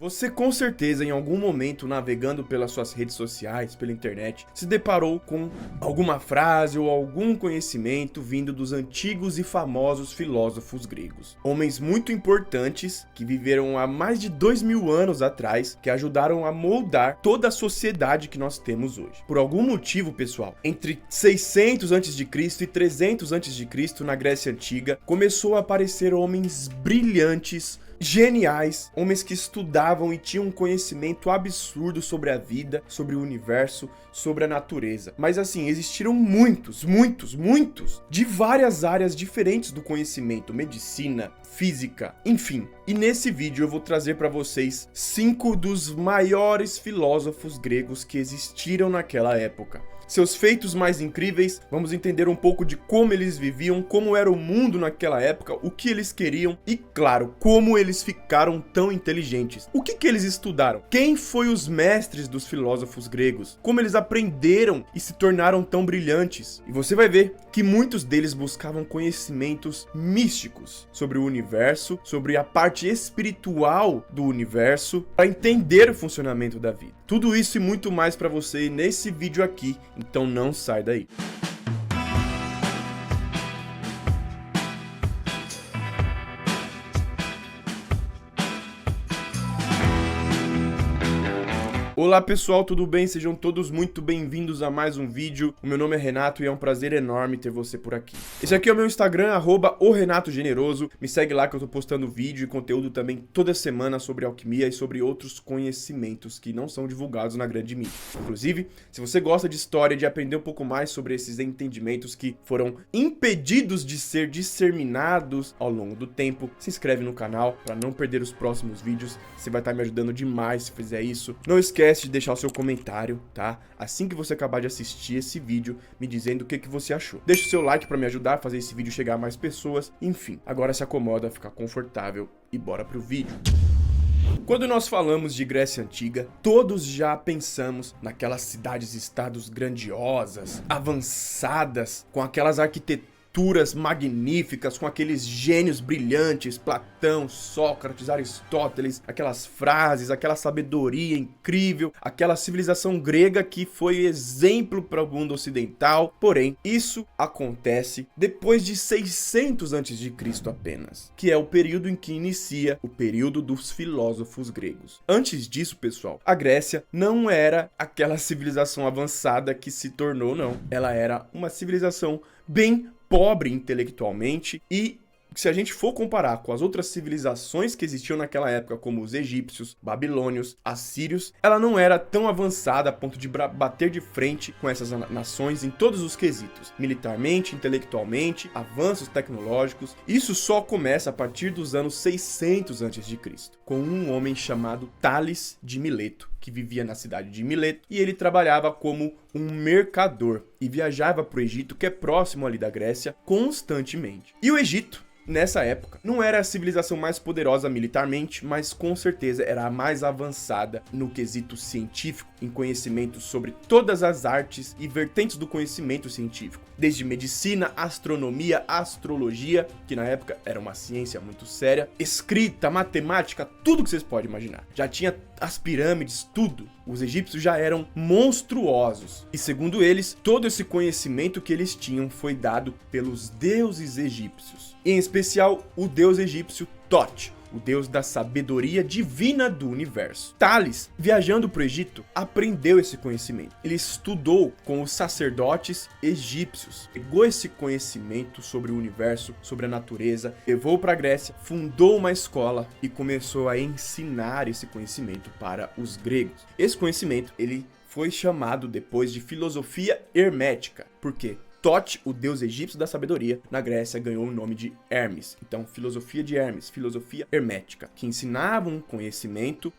Você com certeza em algum momento navegando pelas suas redes sociais, pela internet, se deparou com alguma frase ou algum conhecimento vindo dos antigos e famosos filósofos gregos. Homens muito importantes que viveram há mais de 2000 anos atrás, que ajudaram a moldar toda a sociedade que nós temos hoje. Por algum motivo, pessoal, entre 600 a.C. e 300 a.C., na Grécia Antiga, começou a aparecer homens brilhantes, geniais, homens que estudavam e tinham um conhecimento absurdo sobre a vida, sobre o universo, sobre a natureza. Mas assim, existiram muitos, de várias áreas diferentes do conhecimento, medicina, física, enfim. E nesse vídeo eu vou trazer para vocês 5 dos maiores filósofos gregos que existiram naquela época. Seus feitos mais incríveis, vamos entender um pouco de como eles viviam, como era o mundo naquela época, o que eles queriam e, claro, como eles ficaram tão inteligentes. O que eles estudaram? Quem foi os mestres dos filósofos gregos? Como eles aprenderam e se tornaram tão brilhantes? E você vai ver que muitos deles buscavam conhecimentos místicos sobre o universo, sobre a parte espiritual do universo, para entender o funcionamento da vida. Tudo isso e muito mais para você nesse vídeo aqui. Então não sai daí. Olá pessoal, tudo bem? Sejam todos muito bem-vindos a mais um vídeo. O meu nome é Renato e é um prazer enorme ter você por aqui. Esse aqui é o meu Instagram, @orenatogeneroso. Me segue lá que eu tô postando vídeo e conteúdo também toda semana sobre alquimia e sobre outros conhecimentos que não são divulgados na grande mídia. Inclusive, se você gosta de história e de aprender um pouco mais sobre esses entendimentos que foram impedidos de ser disseminados ao longo do tempo, se inscreve no canal para não perder os próximos vídeos. Você vai estar me ajudando demais se fizer isso. Não esquece de deixar o seu comentário, tá? Assim que você acabar de assistir esse vídeo, me dizendo o que você achou. Deixa o seu like para me ajudar a fazer esse vídeo chegar a mais pessoas. Enfim, agora se acomoda, fica confortável e bora pro vídeo. Quando nós falamos de Grécia Antiga, todos já pensamos naquelas cidades-estados grandiosas, avançadas, com aquelas arquiteturas magníficas, com aqueles gênios brilhantes, Platão, Sócrates, Aristóteles, aquelas frases, aquela sabedoria incrível, aquela civilização grega que foi exemplo para o mundo ocidental. Porém, isso acontece depois de 600 a.C. apenas, que é o período em que inicia o período dos filósofos gregos. Antes disso, pessoal, a Grécia não era aquela civilização avançada que se tornou, não. Ela era uma civilização bem pobre intelectualmente e, se a gente for comparar com as outras civilizações que existiam naquela época, como os egípcios, babilônios, assírios, ela não era tão avançada a ponto de bater de frente com essas nações em todos os quesitos, militarmente, intelectualmente, avanços tecnológicos. Isso só começa a partir dos anos 600 a.C., com um homem chamado Tales de Mileto, que vivia na cidade de Mileto, e ele trabalhava como um mercador e viajava para o Egito, que é próximo ali da Grécia, constantemente. E o Egito, nessa época, não era a civilização mais poderosa militarmente, mas com certeza era a mais avançada no quesito científico, em conhecimento sobre todas as artes e vertentes do conhecimento científico, desde medicina, astronomia, astrologia, que na época era uma ciência muito séria, escrita, matemática, tudo que vocês podem imaginar. Já tinha as pirâmides, tudo. Os egípcios já eram monstruosos. E segundo eles, todo esse conhecimento que eles tinham foi dado pelos deuses egípcios. Em especial, o deus egípcio Thoth, o deus da sabedoria divina do universo. Tales, viajando para o Egito, aprendeu esse conhecimento. Ele estudou com os sacerdotes egípcios, pegou esse conhecimento sobre o universo, sobre a natureza, levou para a Grécia, fundou uma escola e começou a ensinar esse conhecimento para os gregos. Esse conhecimento, ele foi chamado depois de filosofia hermética. Por quê? Thoth, o deus egípcio da sabedoria, na Grécia ganhou o nome de Hermes. Então, filosofia de Hermes, filosofia hermética, que ensinava um conhecimento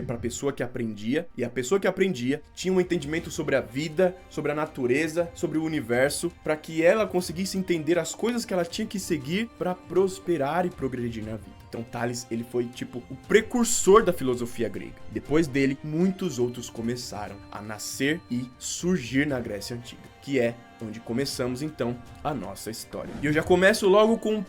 para a pessoa que aprendia, e a pessoa que aprendia tinha um entendimento sobre a vida, sobre a natureza, sobre o universo, para que ela conseguisse entender as coisas que ela tinha que seguir para prosperar e progredir na vida. Então Tales, ele foi tipo o precursor da filosofia grega. Depois dele, muitos outros começaram a nascer e surgir na Grécia Antiga, que é onde começamos então a nossa história. E eu já começo logo com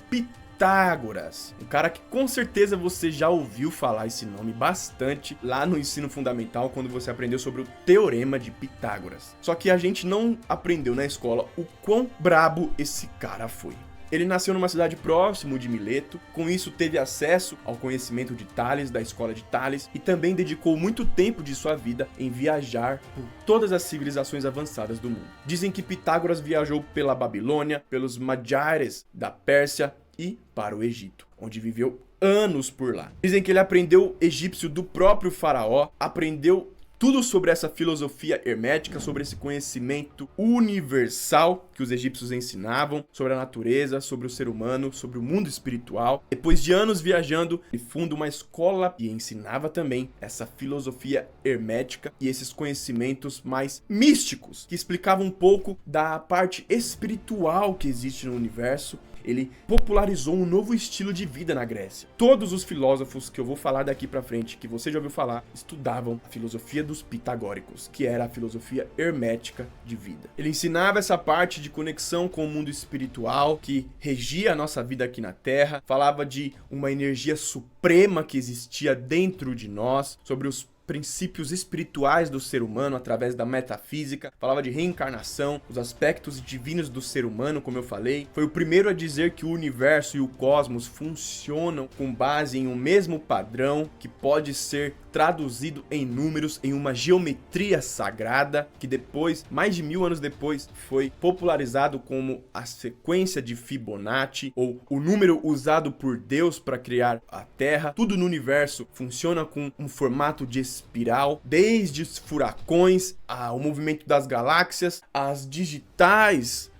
Pitágoras, um cara que com certeza você já ouviu falar esse nome bastante lá no ensino fundamental, quando você aprendeu sobre o Teorema de Pitágoras. Só que a gente não aprendeu na escola o quão brabo esse cara foi. Ele nasceu numa cidade próximo de Mileto, com isso teve acesso ao conhecimento de Tales, da escola de Tales, e também dedicou muito tempo de sua vida em viajar por todas as civilizações avançadas do mundo. Dizem que Pitágoras viajou pela Babilônia, pelos Magyars da Pérsia e para o Egito, onde viveu anos por lá. Dizem que ele aprendeu egípcio do próprio faraó, aprendeu tudo sobre essa filosofia hermética, sobre esse conhecimento universal que os egípcios ensinavam, sobre a natureza, sobre o ser humano, sobre o mundo espiritual. Depois de anos viajando, ele funda uma escola e ensinava também essa filosofia hermética e esses conhecimentos mais místicos, que explicavam um pouco da parte espiritual que existe no universo. Ele popularizou um novo estilo de vida na Grécia. Todos os filósofos que eu vou falar daqui pra frente, que você já ouviu falar, estudavam a filosofia dos pitagóricos, que era a filosofia hermética de vida. Ele ensinava essa parte de conexão com o mundo espiritual que regia a nossa vida aqui na Terra, falava de uma energia suprema que existia dentro de nós, sobre os princípios espirituais do ser humano através da metafísica, falava de reencarnação, os aspectos divinos do ser humano, como eu falei. Foi o primeiro a dizer que o universo e o cosmos funcionam com base em um mesmo padrão que pode ser traduzido em números, em uma geometria sagrada, que depois, mais de 1000 anos depois, foi popularizado como a sequência de Fibonacci, ou o número usado por Deus para criar a Terra. Tudo no universo funciona com um formato de espiral, desde os furacões, ao movimento das galáxias, as digitais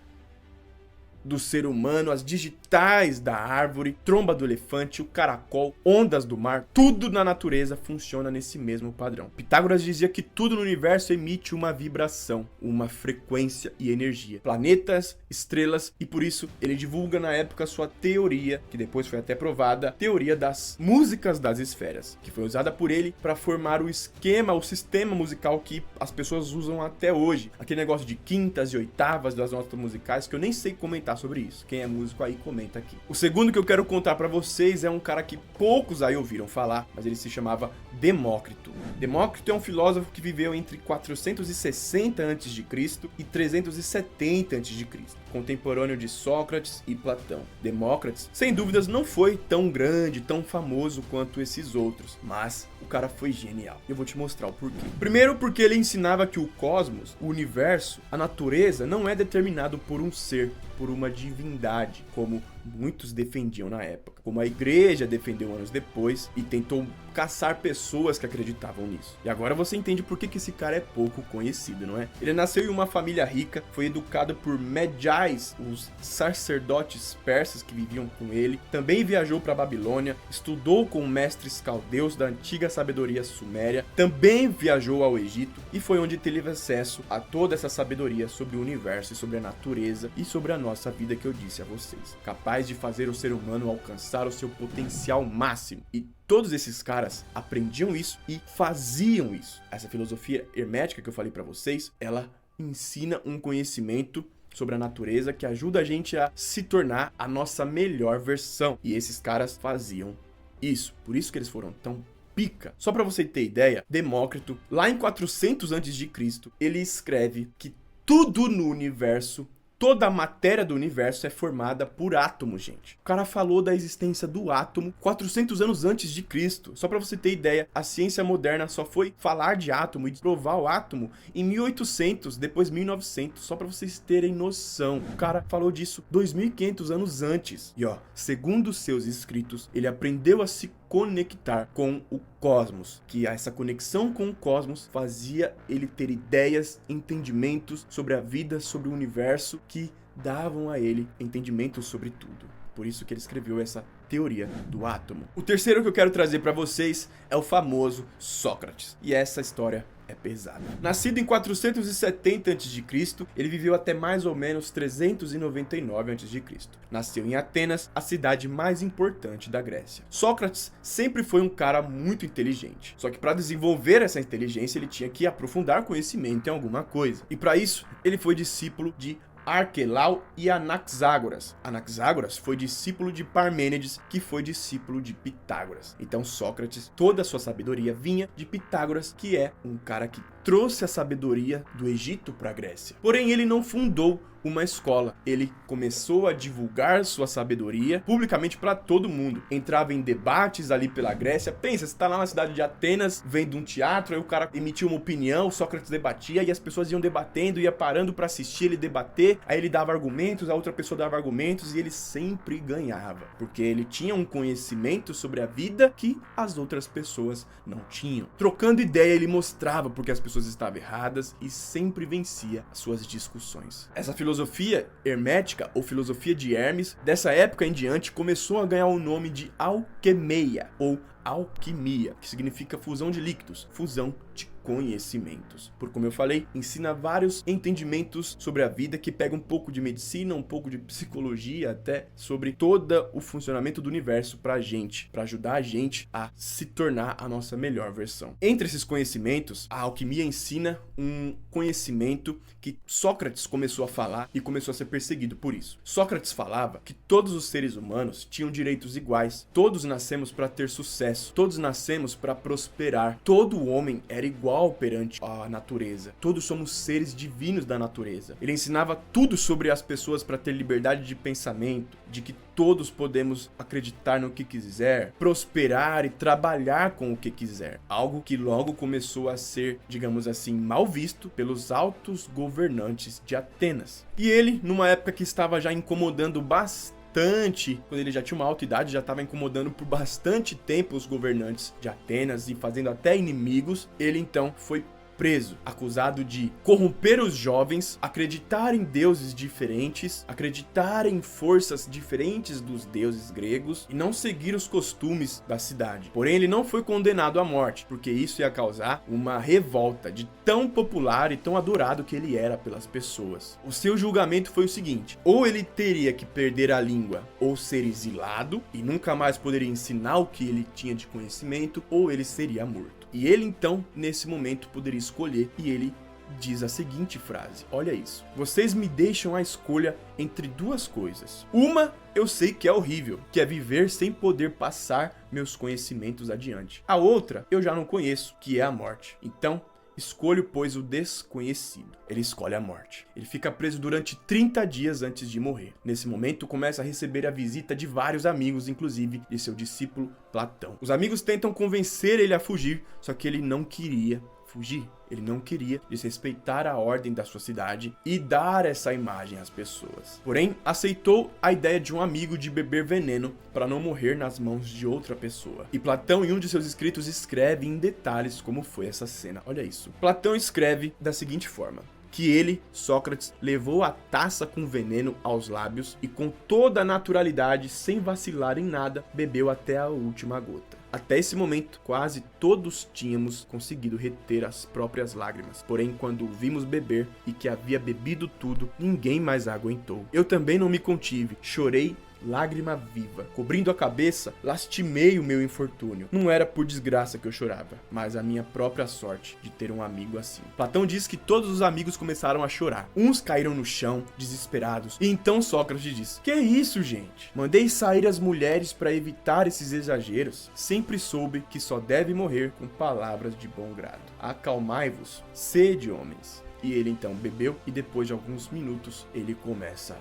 do ser humano, as digitais da árvore, tromba do elefante, o caracol, ondas do mar, tudo na natureza funciona nesse mesmo padrão. Pitágoras dizia que tudo no universo emite uma vibração, uma frequência e energia. Planetas, estrelas, e por isso ele divulga na época sua teoria, que depois foi até provada, teoria das músicas das esferas, que foi usada por ele para formar o esquema, o sistema musical que as pessoas usam até hoje. Aquele negócio de quintas e oitavas das notas musicais, que eu nem sei comentar sobre isso. Quem é músico aí, comenta aqui. O segundo que eu quero contar pra vocês é um cara que poucos aí ouviram falar, mas ele se chamava Demócrito. Demócrito é um filósofo que viveu entre 460 a.C. e 370 a.C., contemporâneo de Sócrates e Platão. Demócrito, sem dúvidas, não foi tão grande, tão famoso quanto esses outros, mas o cara foi genial. Eu vou te mostrar o porquê. Primeiro, porque ele ensinava que o cosmos, o universo, a natureza não é determinado por um ser, por uma divindade, como muitos defendiam na época, como a igreja defendeu anos depois e tentou caçar pessoas que acreditavam nisso. E agora você entende por que esse cara é pouco conhecido, não é? Ele nasceu em uma família rica, foi educado por Magyars, os sacerdotes persas que viviam com ele, também viajou para a Babilônia, estudou com mestres caldeus da antiga sabedoria suméria, também viajou ao Egito e foi onde teve acesso a toda essa sabedoria sobre o universo e sobre a natureza e sobre a nossa vida que eu disse a vocês, capaz de fazer o ser humano alcançar o seu potencial máximo. E todos esses caras aprendiam isso e faziam isso. Essa filosofia hermética que eu falei pra vocês, ela ensina um conhecimento sobre a natureza que ajuda a gente a se tornar a nossa melhor versão. E esses caras faziam isso. Por isso que eles foram tão pica. Só pra você ter ideia, Demócrito, lá em 400 a.C., ele escreve que tudo no universo, toda a matéria do universo é formada por átomos, gente. O cara falou da existência do átomo 400 anos antes de Cristo. Só pra você ter ideia, a ciência moderna só foi falar de átomo e provar o átomo em 1800, depois 1900. Só pra vocês terem noção. O cara falou disso 2500 anos antes. E ó, segundo seus escritos, ele aprendeu a se conectar com o cosmos, que essa conexão com o cosmos fazia ele ter ideias, entendimentos sobre a vida, sobre o universo, que davam a ele entendimentos sobre tudo. Por isso que ele escreveu essa teoria do átomo. O terceiro que eu quero trazer para vocês é o famoso Sócrates. E essa história é pesada. Nascido em 470 a.C., ele viveu até mais ou menos 399 a.C. Nasceu em Atenas, a cidade mais importante da Grécia. Sócrates sempre foi um cara muito inteligente. Só que para desenvolver essa inteligência, ele tinha que aprofundar conhecimento em alguma coisa. E para isso, ele foi discípulo de Arquelau e Anaxágoras. Anaxágoras foi discípulo de Parmênides, que foi discípulo de Pitágoras. Então Sócrates, toda a sua sabedoria vinha de Pitágoras, que é um cara que trouxe a sabedoria do Egito para a Grécia. Porém, ele não fundou uma escola. Ele começou a divulgar sua sabedoria publicamente para todo mundo. Entrava em debates ali pela Grécia. Pensa, você está lá na cidade de Atenas, vendo um teatro, aí o cara emitia uma opinião, Sócrates debatia e as pessoas iam debatendo, ia parando para assistir ele debater, aí ele dava argumentos, a outra pessoa dava argumentos e ele sempre ganhava, porque ele tinha um conhecimento sobre a vida que as outras pessoas não tinham. Trocando ideia, ele mostrava porque as pessoas estavam erradas e sempre vencia as suas discussões. Essa filosofia hermética, ou filosofia de Hermes, dessa época em diante, começou a ganhar o nome de alquemeia, ou alquimia, que significa fusão de líquidos, fusão de conhecimentos. Por como eu falei, ensina vários entendimentos sobre a vida que pega um pouco de medicina, um pouco de psicologia, até sobre todo o funcionamento do universo pra gente, pra ajudar a gente a se tornar a nossa melhor versão. Entre esses conhecimentos, a alquimia ensina um conhecimento que Sócrates começou a falar e começou a ser perseguido por isso. Sócrates falava que todos os seres humanos tinham direitos iguais, todos nascemos para ter sucesso, todos nascemos para prosperar, todo homem era igual perante a natureza. Todos somos seres divinos da natureza. Ele ensinava tudo sobre as pessoas para ter liberdade de pensamento, de que todos podemos acreditar no que quiser, prosperar e trabalhar com o que quiser. Algo que logo começou a ser, digamos assim, mal visto pelos altos governantes de Atenas. E ele, numa época que estava já incomodando bastante, quando ele já tinha uma alta idade, já estava incomodando por bastante tempo os governantes de Atenas e fazendo até inimigos, ele então foi preso, acusado de corromper os jovens, acreditar em deuses diferentes, acreditar em forças diferentes dos deuses gregos e não seguir os costumes da cidade. Porém, ele não foi condenado à morte, porque isso ia causar uma revolta de tão popular e tão adorado que ele era pelas pessoas. O seu julgamento foi o seguinte: ou ele teria que perder a língua ou ser exilado e nunca mais poderia ensinar o que ele tinha de conhecimento, ou ele seria morto. E ele então, nesse momento, poderia escolher, e ele diz a seguinte frase, olha isso: vocês me deixam a escolha entre duas coisas. Uma eu sei que é horrível, que é viver sem poder passar meus conhecimentos adiante. A outra eu já não conheço, que é a morte. Então, escolho, pois, o desconhecido. Ele escolhe a morte. Ele fica preso durante 30 dias antes de morrer. Nesse momento, começa a receber a visita de vários amigos, inclusive de seu discípulo Platão. Os amigos tentam convencer ele a fugir, só que ele não queria fugir. Ele não queria desrespeitar a ordem da sua cidade e dar essa imagem às pessoas. Porém, aceitou a ideia de um amigo de beber veneno para não morrer nas mãos de outra pessoa. E Platão, em um de seus escritos, escreve em detalhes como foi essa cena. Olha isso. Platão escreve da seguinte forma: que ele, Sócrates, levou a taça com veneno aos lábios e com toda a naturalidade, sem vacilar em nada, bebeu até a última gota. Até esse momento, quase todos tínhamos conseguido reter as próprias lágrimas. Porém, quando o vimos beber e que havia bebido tudo, ninguém mais aguentou. Eu também não me contive, chorei lágrima viva. Cobrindo a cabeça, lastimei o meu infortúnio. Não era por desgraça que eu chorava, mas a minha própria sorte de ter um amigo assim. Platão diz que todos os amigos começaram a chorar. Uns caíram no chão, desesperados. E então Sócrates diz: que é isso, gente? Mandei sair as mulheres para evitar esses exageros. Sempre soube que só deve morrer com palavras de bom grado. Acalmai-vos, sede, homens. E ele então bebeu e depois de alguns minutos ele começa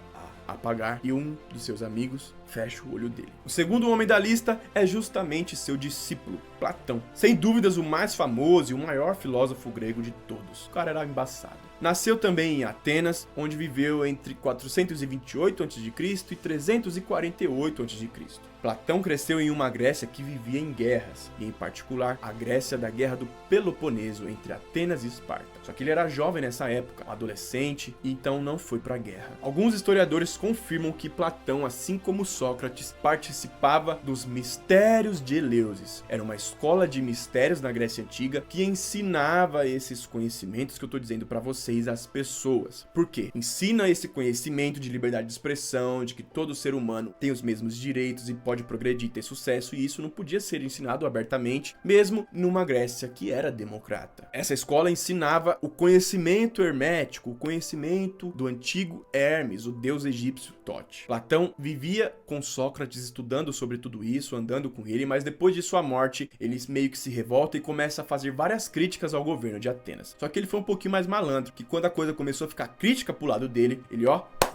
a apagar e um dos seus amigos fecha o olho dele. O segundo homem da lista é justamente seu discípulo, Platão. Sem dúvidas o mais famoso e o maior filósofo grego de todos. O cara era embaçado. Nasceu também em Atenas, onde viveu entre 428 a.C. e 348 a.C. Platão cresceu em uma Grécia que vivia em guerras, e em particular a Grécia da Guerra do Peloponeso entre Atenas e Esparta. Só que ele era jovem nessa época, um adolescente, e então não foi para a guerra. Alguns historiadores confirmam que Platão, assim como Sócrates, participava dos Mistérios de Eleusis. Era uma escola de mistérios na Grécia Antiga que ensinava esses conhecimentos que eu estou dizendo para vocês às pessoas. Por quê? Ensina esse conhecimento de liberdade de expressão, de que todo ser humano tem os mesmos direitos e pode pode progredir e ter sucesso, e isso não podia ser ensinado abertamente, mesmo numa Grécia que era democrata. Essa escola ensinava o conhecimento hermético, o conhecimento do antigo Hermes, o deus egípcio Tote. Platão vivia com Sócrates estudando sobre tudo isso, andando com ele, mas depois de sua morte, ele meio que se revolta e começa a fazer várias críticas ao governo de Atenas. Só que ele foi um pouquinho mais malandro, que quando a coisa começou a ficar crítica pro lado dele, ele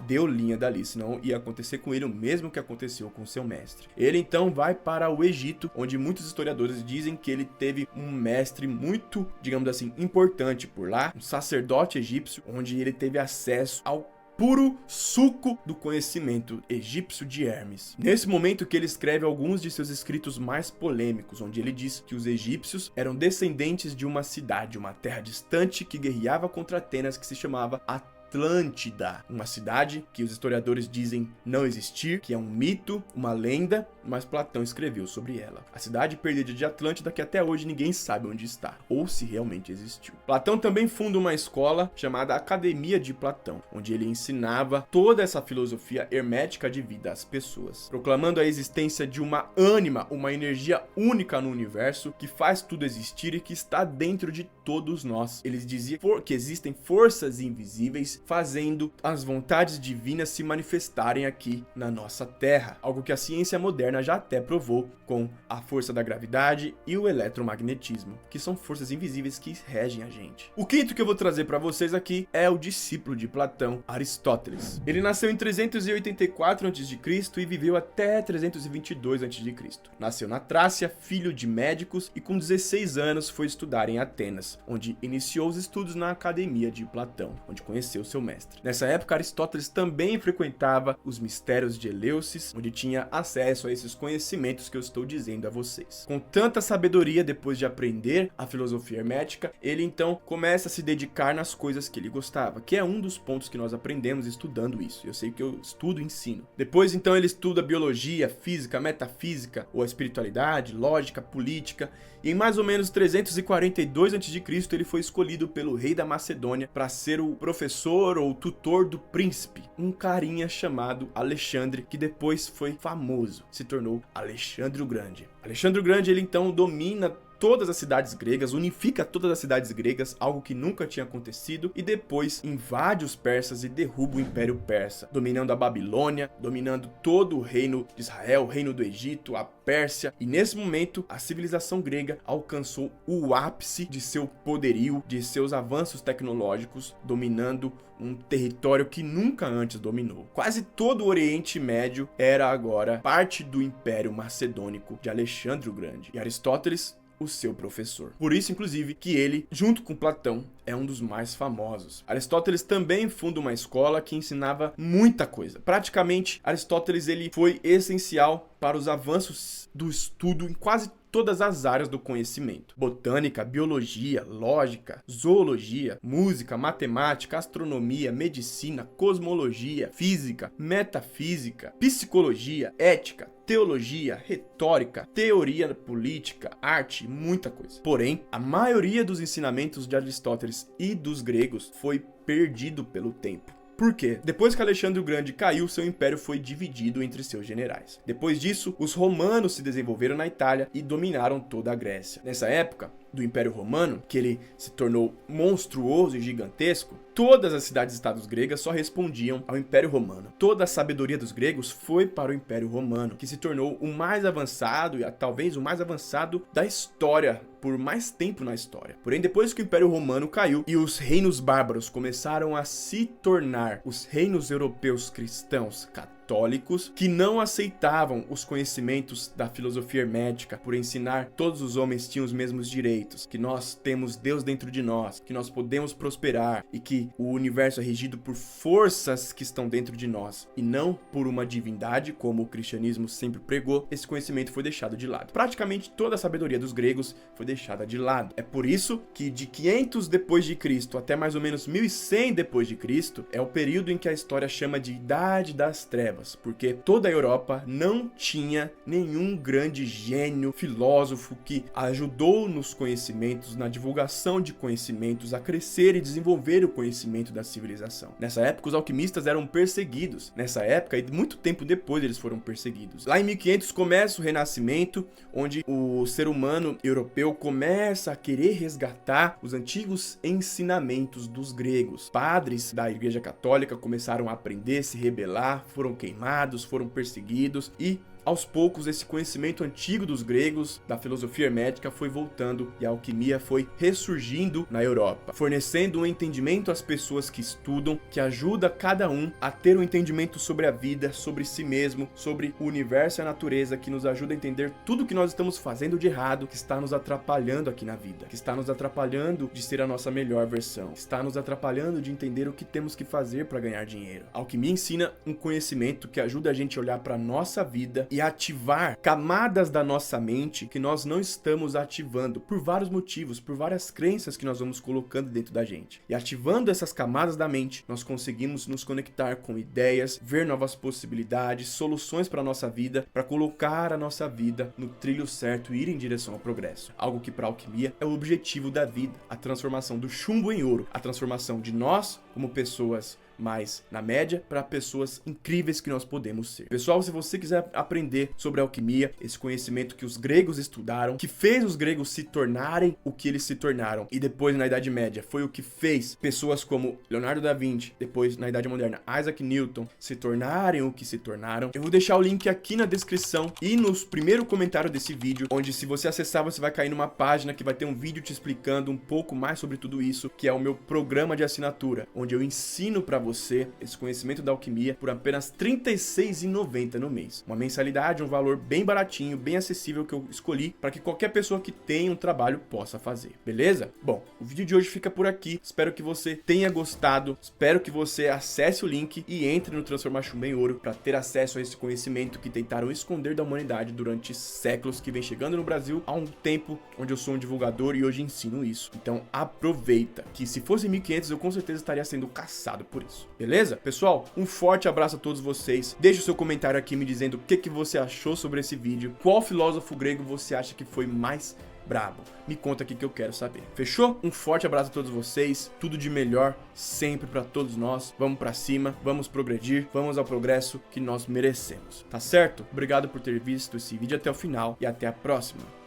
deu linha dali, senão ia acontecer com ele o mesmo que aconteceu com seu mestre. Ele então vai para o Egito, onde muitos historiadores dizem que ele teve um mestre muito, digamos assim, importante por lá, um sacerdote egípcio, onde ele teve acesso ao puro suco do conhecimento egípcio de Hermes. Nesse momento que ele escreve alguns de seus escritos mais polêmicos, onde ele diz que os egípcios eram descendentes de uma cidade, uma terra distante que guerreava contra Atenas, que se chamava Atlântida, uma cidade que os historiadores dizem não existir, que é um mito, uma lenda, mas Platão escreveu sobre ela. A cidade perdida de Atlântida que até hoje ninguém sabe onde está, ou se realmente existiu. Platão também funda uma escola chamada Academia de Platão, onde ele ensinava toda essa filosofia hermética de vida às pessoas, proclamando a existência de uma ânima, uma energia única no universo que faz tudo existir e que está dentro de todos nós. Eles diziam que existem forças invisíveis fazendo as vontades divinas se manifestarem aqui na nossa Terra, algo que a ciência moderna já até provou com a força da gravidade e o eletromagnetismo, que são forças invisíveis que regem a gente. O quinto que eu vou trazer para vocês aqui é o discípulo de Platão, Aristóteles. Ele nasceu em 384 a.C. e viveu até 322 a.C. Nasceu na Trácia, filho de médicos, e com 16 anos foi estudar em Atenas, onde iniciou os estudos na Academia de Platão, onde conheceu seu mestre. Nessa época, Aristóteles também frequentava os mistérios de Eleusis, onde tinha acesso a esses conhecimentos que eu estou dizendo a vocês. Com tanta sabedoria, depois de aprender a filosofia hermética, ele então começa a se dedicar nas coisas que ele gostava, que é um dos pontos que nós aprendemos estudando isso. Eu sei que eu estudo e ensino. Depois, então, ele estuda biologia, física, metafísica, ou a espiritualidade, lógica, política, e em mais ou menos 342 a.C., ele foi escolhido pelo rei da Macedônia para ser o professor ou tutor do príncipe, um carinha chamado Alexandre, que depois foi famoso, se tornou Alexandre o Grande. Alexandre o Grande, ele então domina todas as cidades gregas, unifica todas as cidades gregas, algo que nunca tinha acontecido, e depois invade os persas e derruba o Império Persa, dominando a Babilônia, dominando todo o reino de Israel, o reino do Egito, a Pérsia, e nesse momento a civilização grega alcançou o ápice de seu poderio, de seus avanços tecnológicos, dominando um território que nunca antes dominou. Quase todo o Oriente Médio era agora parte do Império Macedônico de Alexandre o Grande, e Aristóteles, o seu professor. Por isso, inclusive, que ele, junto com Platão, é um dos mais famosos. Aristóteles também funda uma escola que ensinava muita coisa. Praticamente, Aristóteles ele foi essencial para os avanços do estudo em quase todas as áreas do conhecimento: botânica, biologia, lógica, zoologia, música, matemática, astronomia, medicina, cosmologia, física, metafísica, psicologia, ética, teologia, retórica, teoria política, arte, muita coisa. Porém, a maioria dos ensinamentos de Aristóteles e dos gregos foi perdido pelo tempo. Por quê? Depois que Alexandre o Grande caiu, seu império foi dividido entre seus generais. Depois disso, os romanos se desenvolveram na Itália e dominaram toda a Grécia. Nessa época do Império Romano, que ele se tornou monstruoso e gigantesco, todas as cidades-estados gregas só respondiam ao Império Romano. Toda a sabedoria dos gregos foi para o Império Romano, que se tornou o mais avançado e talvez o mais avançado da história, por mais tempo na história. Porém, depois que o Império Romano caiu e os reinos bárbaros começaram a se tornar os reinos europeus cristãos católicos, que não aceitavam os conhecimentos da filosofia hermética por ensinar que todos os homens tinham os mesmos direitos, que nós temos Deus dentro de nós, que nós podemos prosperar e que o universo é regido por forças que estão dentro de nós e não por uma divindade, como o cristianismo sempre pregou, esse conhecimento foi deixado de lado. Praticamente toda a sabedoria dos gregos foi deixada de lado. É por isso que de 500 depois de Cristo até mais ou menos 1100 depois de Cristo é o período em que a história chama de Idade das Trevas. trevas, porque toda a Europa não tinha nenhum grande gênio, filósofo que ajudou nos conhecimentos, na divulgação de conhecimentos, a crescer e desenvolver o conhecimento da civilização. Nessa época, os alquimistas eram perseguidos. Nessa época, e muito tempo depois, eles foram perseguidos. Lá em 1500 começa o Renascimento, onde o ser humano europeu começa a querer resgatar os antigos ensinamentos dos gregos. Padres da Igreja Católica começaram a aprender, se rebelar, foram queimados, foram perseguidos e aos poucos, esse conhecimento antigo dos gregos, da filosofia hermética, foi voltando e a alquimia foi ressurgindo na Europa, fornecendo um entendimento às pessoas que estudam, que ajuda cada um a ter um entendimento sobre a vida, sobre si mesmo, sobre o universo e a natureza, que nos ajuda a entender tudo que nós estamos fazendo de errado, que está nos atrapalhando aqui na vida, que está nos atrapalhando de ser a nossa melhor versão, que está nos atrapalhando de entender o que temos que fazer para ganhar dinheiro. A alquimia ensina um conhecimento que ajuda a gente a olhar para a nossa vida e ativar camadas da nossa mente que nós não estamos ativando por vários motivos, por várias crenças que nós vamos colocando dentro da gente. E ativando essas camadas da mente, nós conseguimos nos conectar com ideias, ver novas possibilidades, soluções para a nossa vida, para colocar a nossa vida no trilho certo e ir em direção ao progresso. Algo que para a alquimia é o objetivo da vida, a transformação do chumbo em ouro, a transformação de nós como pessoas mais na média para pessoas incríveis que nós podemos ser. Pessoal, se você quiser aprender sobre alquimia, esse conhecimento que os gregos estudaram, que fez os gregos se tornarem o que eles se tornaram, e depois na Idade Média foi o que fez pessoas como Leonardo da Vinci, depois na Idade Moderna Isaac Newton, se tornarem o que se tornaram, eu vou deixar o link aqui na descrição e no primeiro comentário desse vídeo, onde se você acessar você vai cair numa página que vai ter um vídeo te explicando um pouco mais sobre tudo isso, que é o meu programa de assinatura, onde eu ensino para você esse conhecimento da alquimia por apenas R$ 36,90 no mês. Uma mensalidade, um valor bem baratinho, bem acessível que eu escolhi para que qualquer pessoa que tenha um trabalho possa fazer, beleza? Bom, o vídeo de hoje fica por aqui, espero que você tenha gostado, espero que você acesse o link e entre no Transformar Chumbo em Ouro para ter acesso a esse conhecimento que tentaram esconder da humanidade durante séculos, que vem chegando no Brasil há um tempo, onde eu sou um divulgador e hoje ensino isso. Então aproveita, que se fosse 1500 eu com certeza estaria sendo caçado por isso. Beleza? Pessoal, um forte abraço a todos vocês. Deixe o seu comentário aqui me dizendo o que você achou sobre esse vídeo. Qual filósofo grego você acha que foi mais brabo? Me conta aqui que eu quero saber. Fechou? Um forte abraço a todos vocês. Tudo de melhor sempre para todos nós. Vamos para cima, vamos progredir, vamos ao progresso que nós merecemos. Tá certo? Obrigado por ter visto esse vídeo até o final e até a próxima.